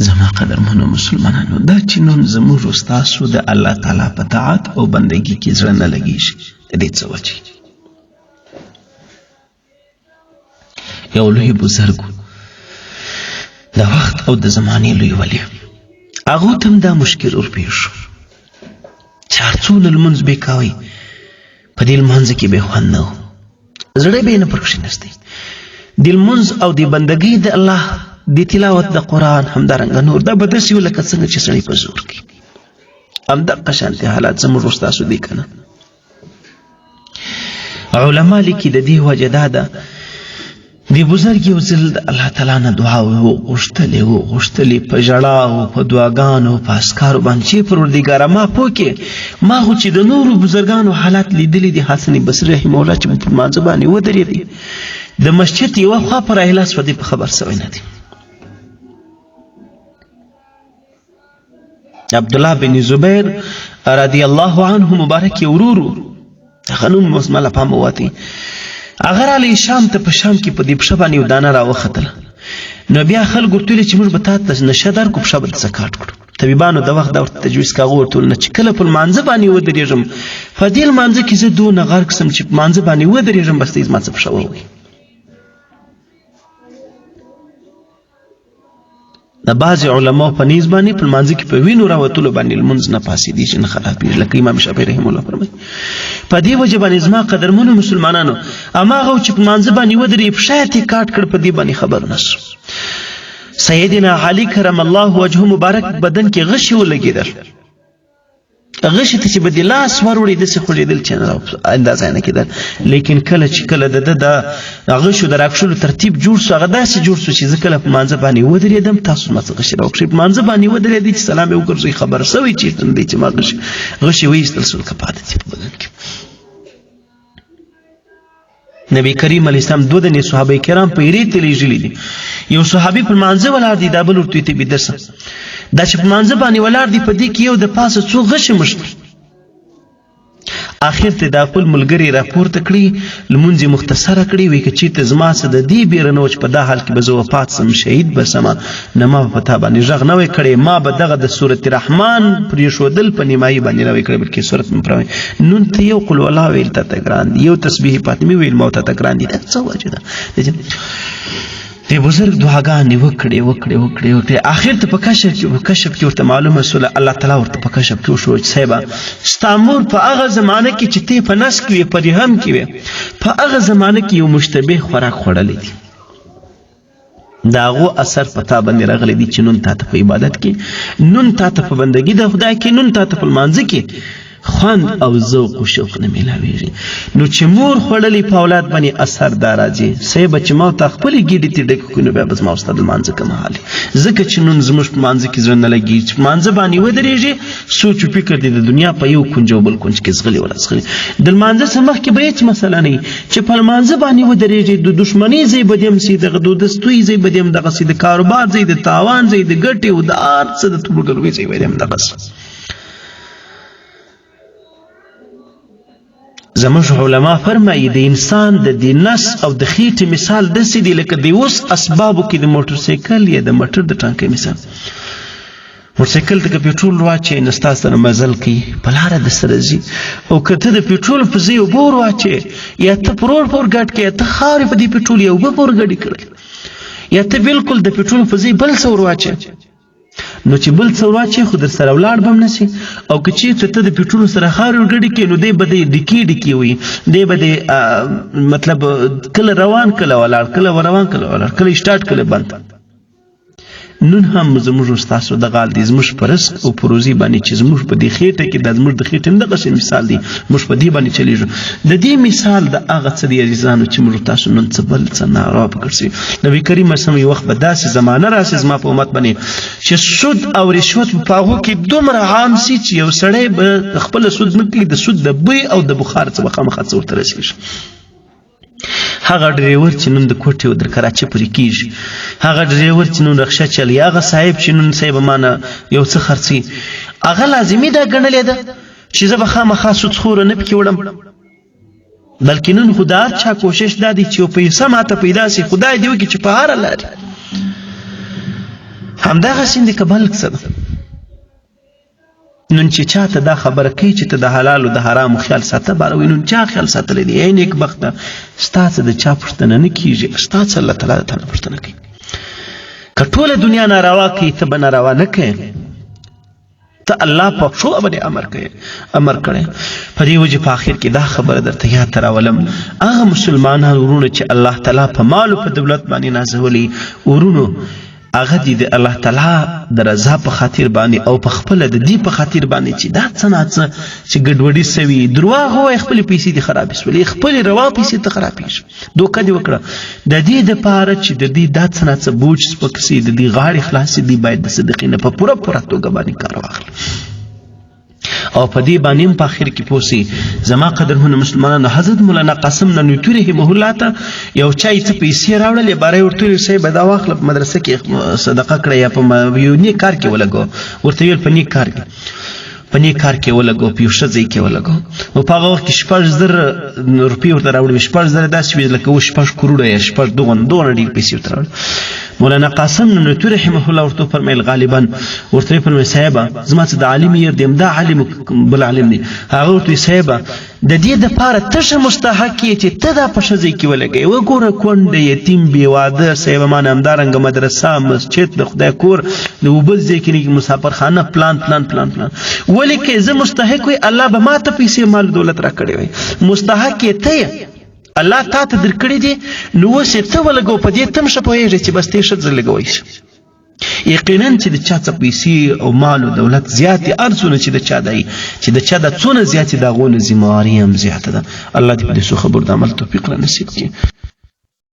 زما قدرمنو مسلمانانو، دا چې نن زموږ او ستاسو د الله تعالی په طاعت او بندګۍ کې زړه نه لګېږي، د دې څه وجې؟ یو لوی بزرګ د وخت او د زمانې لوی ولی، هغو ته هم دا مشکل ورپېښ شو چې هر څونه لمونځ به یې کوئ، په دې لمانځه کې به یې خوند نه و، زړه به یې نه پرکښې نستی. د لمونځ او د بندګۍ د الله د تلاوت د قرآن همدارنګه نور، دا به داسې و لکه څنګه چې سړی په زور کې. همدغه شانتې حالات زموږ او ستاسو دی که نه؟ علما لیکي د دې وجه دا ده، د بزرګ یو ځل د الله تعالی نه دعا وغوښتلې په ژړا او په دعاګانو په اذکارو باندې چې پروردګاره ما پوکې، ما خو چې د نورو بزرګانو حالات لیدلي دي، حسن بصري رحمه الله چې په لمانځه باندې ودرېدی، د مسجد یوه خوا پر اهلاس په دې په خبر سوی نه دی. عبدالله بن زبیر رضی الله عنه مبارک ورورو، هغه نوم اوس ما له پامه وتی، هغه رالی شام ته، په شام کې په دې پښه باندې یو دانه راوختله، نو بیا خلکو ورته ویلې چې موږ به تا ته نشه درکړو، پښه به درڅه کاټ کړو. طبیبانو د وخت دا ورته تجویز کاغه ورته ویل نه چې کله په لمانځه باندې ودرېږم، په دې لمانځه کې زه دونه غرق سم چې په لمانځه باندې ودرېږم، بس ته زما څه پښه ووهي. د بعضې علماو په نیز باندې په لمانځه کې په وینو راوتلو باندې لمونځ نه پاسېدي چې نه خرابېږي، لکه امام شافعي رحمه الله فرمایي. په دې وجه باندې زما قدرمنو مسلمانانو، هماغه چې په لمانځه باندې ودرېږي پښه یې کاټ کړ، په دې باندې خبر نه شو. سیدنا علي کرم الله وجهه مبارک بدن کې غشي ولګېدل، غشي ته چې به د لاس وروړي داسې خوږېدل چې اندازه یې نه کېدل. لیکن کله چې کله د ده د غشو د راکښلو ترتیب جوړ شو، هغه داسې جوړ شو چې زه کله په لمانځه باندې ودرېدم، تاسو ما څه غشي راوکښئ، په لمانځه باندې ودرېدی چې سلام یې وګرځوئ، خبر شوی چې دی چې ما غشي وایستل شول که پاتې دي په بدن کې. نبی کریم علیه السلام دوه دنې صحابه کرام په ایرې ته لېږلي دي، یو صحابي په لمانځه ولاړ دی، دا بل ورته وایي ته بیده شه. دا چې په لمانځه باندې ولاړ دی، په دې کې یو د پاسه څو غشې مشته، آخر ته دا خپل ملګري راپورته کړي، لمونځ یې مختصره کړي، وایي که چېرته زما څه د دې بیره نه وه چې په دا حال کې به زه وفات سم، شهید به سمه، نه ما به په تا باندې غږ نه وی کړی، ما به دغه د سورت رحمان پرېښودل په نیمایي باندې نه وی کړی، بلکې سورت مې پرې نون ته یو قل والله ویل تا ته ګران دي، یو تسبیح فاطمې ویل ما تا ته ګران دي. دا څه وجه ده؟ د بزرګ دعاګانې وکړې، آخر ته په کشف کې ورته معلومه شوله، الله تعالی ورته په کشف کې وشو چې صاحبه ستا مور په هغه زمانه کې چې ته په نس کې وې، په رحم کې وې، په هغه زمانه کې یو مشتبه خوراک خوړلی دی، د هغو اثر په تا باندې راغلی دی چې نن تا ته په عبادت کې، نن تا ته په بندګي د خدای کې، نن تا ته په لمانځه کې خوند او ذوق و شوق نه میلاویږي. نو چې مور خوړلې په اولاد باندې اثر دا راځي، صاحبه چې ما ته خپلې ګېډې ته ډکې کړو، نو بیا به زما استاد لمانځه کوم حال، ځکه چې نن زموږ په لمانځه کې زړه نه لګېږي، چې په لمانځه باندې ودرېږي، سوچ و فکر دی د دنیا په یو کونج او بل کونج کې ځغلي ورځغلي. د لمانځه څخه مخکې به هېڅ مسله نه وي چې په لمانځه باندې ودرېږي، د دښمنۍ ځای به دې هم سي، دغه دودستوي ځای به دې هم دغسې، د کاروبار ځای، د تاوان ځای، د ګټې او د هر څه د تربورګلوۍ ځای به دې هم دغسې. زموږ علما فرمایي د انسان د دې نس او د خېټې مثال داسې دی لکه د اوس اسبابو کې د موټرسایکل یا د موټر د ټانکۍ مثال. موټرسایکل ته که پیټرول واچوې نو ستا سره مزل کوي، په لاره درسره ځي، او که ته د پیټرول په ځای اوبه ور واچوې، یا ته په روډ په ورګډ کې، یا ته خاورې په دې پیټرول یا اوبه په ورګډې کړې، یا ته بالکل د پیټرول په ځای بل څه ور واچوې، نو چې بل څه واچي خو در سره ولاړ به هم نه شي. او که چېرته ته د پیټرول سره خاورې ورګډې کړې نو دی به دی ډیکې وي، دی به دی مطلب کله روان کله ولاړ، کله روان کله ولاړ، کله سټارټ کله بند. نن هم زموږ ستاسو دغه حال دی، زموږ په رزق او په روزي باندې چې زموږ په دې خېټه کې، دا زموږ د خېټې دغسې مثال دی، موږ په دې باندې چلیږو. د دې مثال د هغه څه دی عزیزانو چې موږ تاسو نن څه بل څه ناروا پکړ شي. نبي کریم اسلام یو وخت به داسې زمانه راشي زما په امت باندې چې سود او رشوت په هغو کې دومره عام شي چې یو سړی به خپله سود نه کوي، د سود د بوی او د بخار څه به خامخا څه ورته رسېږي. هغه ډریور چې نن د کوټې او د کراچۍ پورې کېږي، هغه ډریور چې نن رخصه چلي، هغه صاحب چې نن صاحب مانه یو څه خرڅي، هغه لازمي دا ګڼلې ده چې زه به خامخا سودخوره نه پکې وړم، بلکې نن خو د هر چا کوشش دا دی چې یو پیسه ماته پیدا شي، خدای دې وکړي چې په هره لارې همدغسې د که بل څه ده. نن چې چاته دا خبره کوي چې ته د حلال او د حرامو خیال ساته باروي، نن چا خیال ساتلی دی؟ ای نیکبخته، ستا څه د چا پوښتنه نه کېږي، ستا څه الله تعالی د تا نه پوښتنه کوي. که ټوله دنیا ناروا کوي ته به ناروا نه کوې، ته الله په ښو باندې امر کړی. په دې وجې په آخر کې دا خبره درته یاد ته راولم، هغه مسلمانان ورونو چې الله تعالی په مال او په دولت باندې نازولي ورونو، هغه دې د الله تعالی د رضا په خاطر باندې او په خپله د دې په خاطر باندې چې دا څه ناڅه چې ګډوډي سوي، دروغ ووایي، خپلې پیسې دې خرابې سولې، خپلې روا پیسې ته خرابېږي، دوکه دې وکړه. د دې دپاره چې د دې دا څه ناڅه بوج سپک سي، د دې غاړې خلاصې دي، باید د صدقې نه په پوره توګه باندې کار واخلي او په دې باندې هم په آخر کې پوه سي. زما قدرمنو مسلمانانو، حضرت مولانا قاسم نانوتي رحمه الله ته یو چا څه پیسې راوړلې، باره یې ورته ویل صاحب دا واخله په مدرسه کې صدقه کړه یا په یو نیک کار کې ولګوه. ورته ویل په نیک کار کې ولګوه، په یو ښه ځای کې ولګوه. نو په هغه وخت کې 6,000 روپۍ ورته راوړې، 6,000 داسې وې لکه 6 کروړه یا 6 دغونه ډېر پیسې ورته راوړې. مولانا قاسم نانوتي رحمه الله ورته فرمایل، غالبا ورته فرمایل صاحبه زما څه د عالم ير دیم، دا عالم بل عالم دی. هغه ورته صاحبه د دې دپاره ته ښه مستحق یې چې ته دا په ښه ځای کې ولګوې. وګوره کونډه، یتیم، بې واده صاحبه مان، همدارنګه مدرسه، مسجد، د خدای کور، د اوبه ځای کې مسافرخانه، پلان. ولې که زه مستحق وی الله به ما ته پیسې مال دولت را کړی وی، مستحق یې ته یې، الله تا ته در کړی دی، نو اوس یې ته ولګوه. په دې ته هم ښه پوهېږې چې بس ته یې ښه ځای لګوی شي. یقینا چې د چا څه پیسې او مال او دولت زیات دي، هر څونه چې د چا دی، چې د چا د څونه زیات دي، د هغو نه ذمهواري هم زیاته ده. الله دې په دې څو خبرو د عمل توفیق را نصیب کړي.